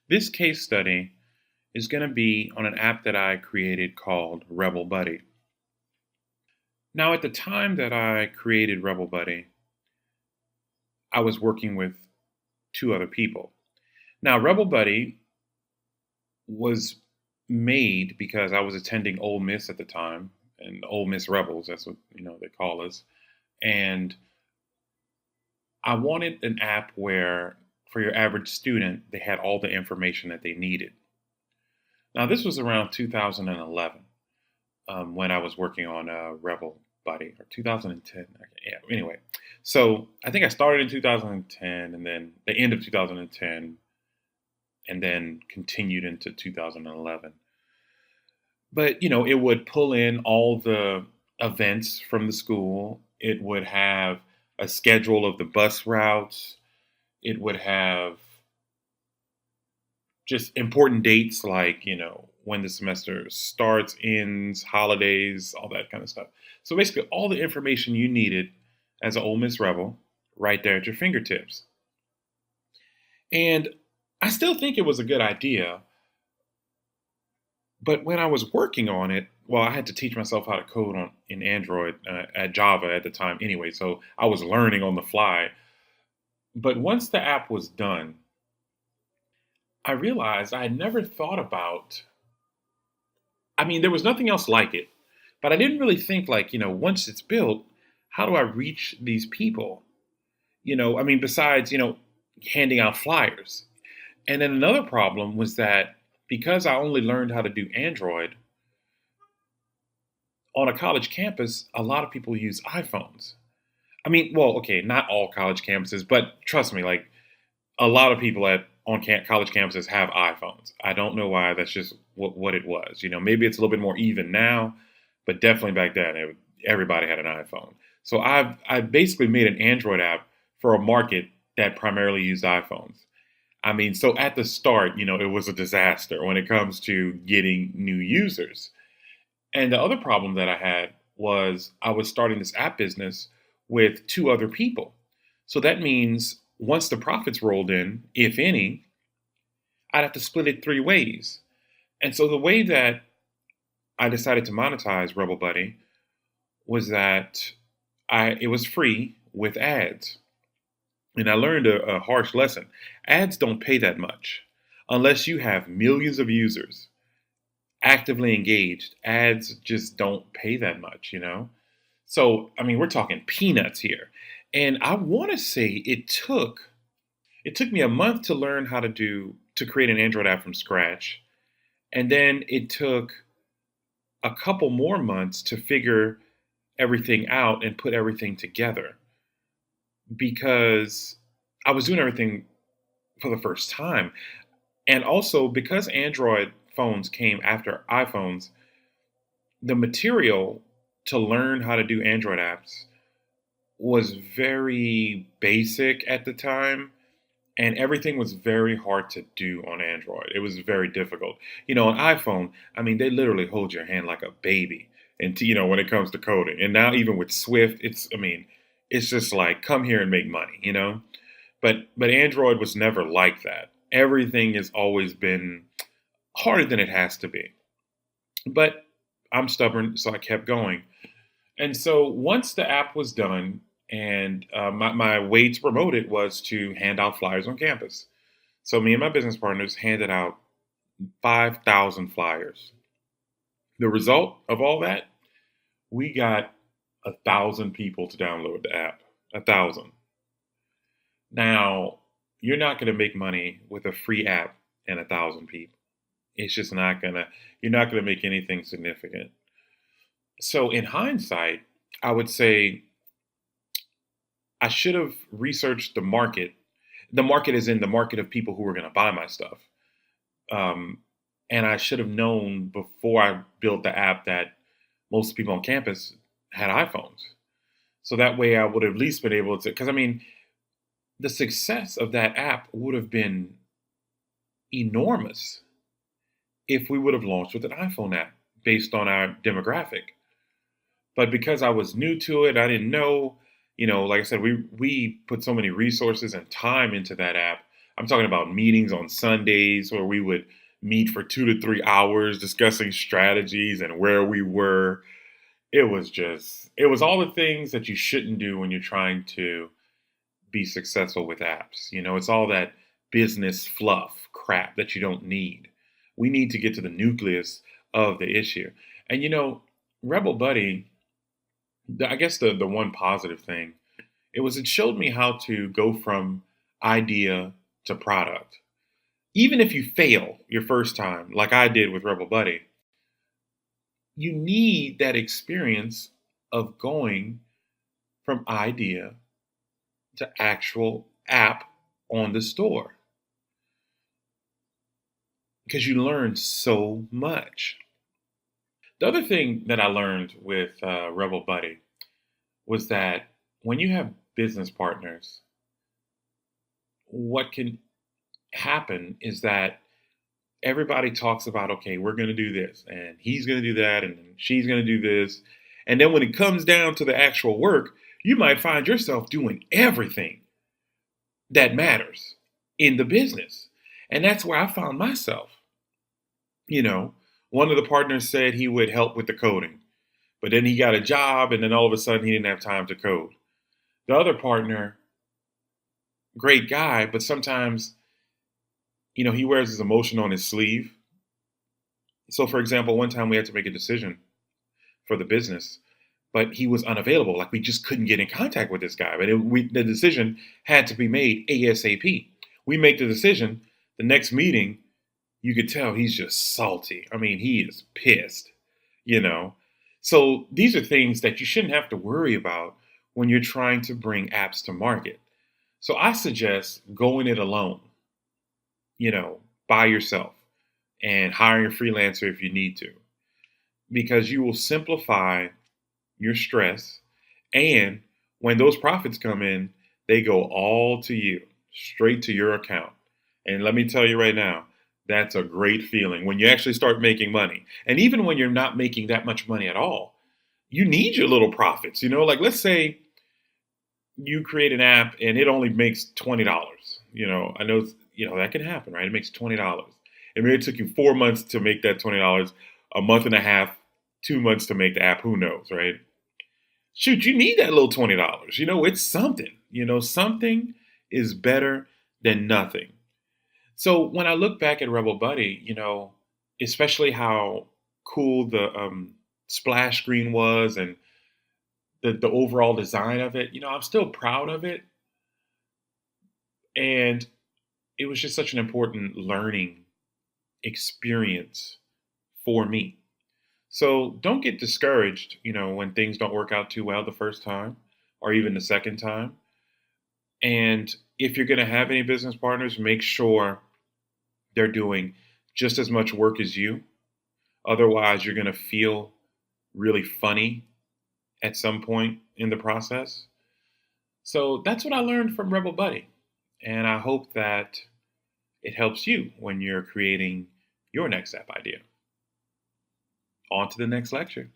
This case study is going to be on an app that I created called Rebel Buddy. Now, at the time that I created Rebel Buddy, I was working with two other people. Now, Rebel Buddy was made because I was attending Ole Miss at the time, and Ole Miss Rebels, that's what they call us. And I wanted an app where, for your average student, they had all the information that they needed. Now, this was around 2011 when I was working on Rebel Buddy, or 2010. Yeah, anyway. So I think I started in 2010, and then the end of 2010, and then continued into 2011. But, it would pull in all the events from the school. It would have a schedule of the bus routes. It would have just important dates like, when the semester starts, ends, holidays, all that kind of stuff. So basically, all the information you needed as an Ole Miss Rebel right there at your fingertips. And I still think it was a good idea. But when I was working on it, well, I had to teach myself how to code in Android at Java at the time anyway. So I was learning on the fly. But once the app was done, I realized I had never thought about. I mean, there was nothing else like it, but I didn't really think like, once it's built, how do I reach these people? I mean, besides, handing out flyers. And then another problem was that because I only learned how to do Android on a college campus, a lot of people use iPhones. I mean, well, okay, not all college campuses, but trust me, like a lot of people college campuses have iPhones. I don't know why. That's just what it was. Maybe it's a little bit more even now, but definitely back then, everybody had an iPhone. So I basically made an Android app for a market that primarily used iPhones. I mean, so at the start, it was a disaster when it comes to getting new users. And the other problem that I had was I was starting this app business with two other people. So that means once the profits rolled in, if any, I'd have to split it three ways. And so the way that I decided to monetize Rebel Buddy was that it was free with ads. And I learned a harsh lesson. Ads don't pay that much unless you have millions of users actively engaged. Ads just don't pay that much. So, I mean, we're talking peanuts here. And I want to say it took me a month to learn how to create an Android app from scratch. And then it took a couple more months to figure everything out and put everything together because I was doing everything for the first time. And also because Android phones came after iPhones, the material to learn how to do Android apps was very basic at the time, and everything was very hard to do on Android. It was very difficult. On iPhone, I mean, they literally hold your hand like a baby, and when it comes to coding. And now even with Swift, I mean, it's just like come here and make money. But Android was never like that. Everything has always been harder than it has to be. But I'm stubborn, so I kept going. And so once the app was done, and my way to promote it was to hand out flyers on campus. So me and my business partners handed out 5,000 flyers. The result of all that, we got 1,000 people to download the app. 1,000. Now, you're not going to make money with a free app and 1,000 people. It's just not gonna. You're not gonna make anything significant. So in hindsight, I would say I should have researched the market. The market is in the market of people who are going to buy my stuff. Um, and I should have known before I built the app that most people on campus had iPhones. So that way I would have at least been able to, because I mean, the success of that app would have been enormous if we would have launched with an iPhone app based on our demographic. But because I was new to it, I didn't know, like I said, we put so many resources and time into that app. I'm talking about meetings on Sundays where we would meet for 2 to 3 hours discussing strategies and where we were. It was all the things that you shouldn't do when you're trying to be successful with apps. It's all that business fluff crap that you don't need. We need to get to the nucleus of the issue. And Rebel Buddy, I guess the one positive thing, it showed me how to go from idea to product. Even if you fail your first time, like I did with Rebel Buddy, you need that experience of going from idea to actual app on the store because you learn so much. The other thing that I learned with Rebel Buddy was that when you have business partners, what can happen is that everybody talks about, okay, we're going to do this, and he's going to do that, and she's going to do this. And then when it comes down to the actual work, you might find yourself doing everything that matters in the business. And that's where I found myself. You know, one of the partners said he would help with the coding, but then he got a job, and then all of a sudden he didn't have time to code. The other partner, great guy, but sometimes, he wears his emotion on his sleeve. So, for example, one time we had to make a decision for the business, but he was unavailable. Like we just couldn't get in contact with this guy. But the decision had to be made ASAP. We make the decision. The next meeting, you could tell he's just salty. I mean, he is pissed, you know. So these are things that you shouldn't have to worry about when you're trying to bring apps to market. So I suggest going it alone, by yourself and hiring a freelancer if you need to, because you will simplify your stress. And when those profits come in, they go all to you, straight to your account. And let me tell you right now, that's a great feeling when you actually start making money. And even when you're not making that much money at all, you need your little profits. Like let's say you create an app and it only makes $20. I know, that can happen, right? It makes $20. And maybe it took you 4 months to make that $20, a month and a half, 2 months to make the app. Who knows, right? Shoot, you need that little $20. It's something. Something is better than nothing. So when I look back at Rebel Buddy, especially how cool the splash screen was and the overall design of it, I'm still proud of it. And it was just such an important learning experience for me. So don't get discouraged, when things don't work out too well the first time or even the second time. And if you're going to have any business partners, make sure they're doing just as much work as you. Otherwise, you're going to feel really funny at some point in the process. So that's what I learned from Rebel Buddy. And I hope that it helps you when you're creating your next app idea. On to the next lecture.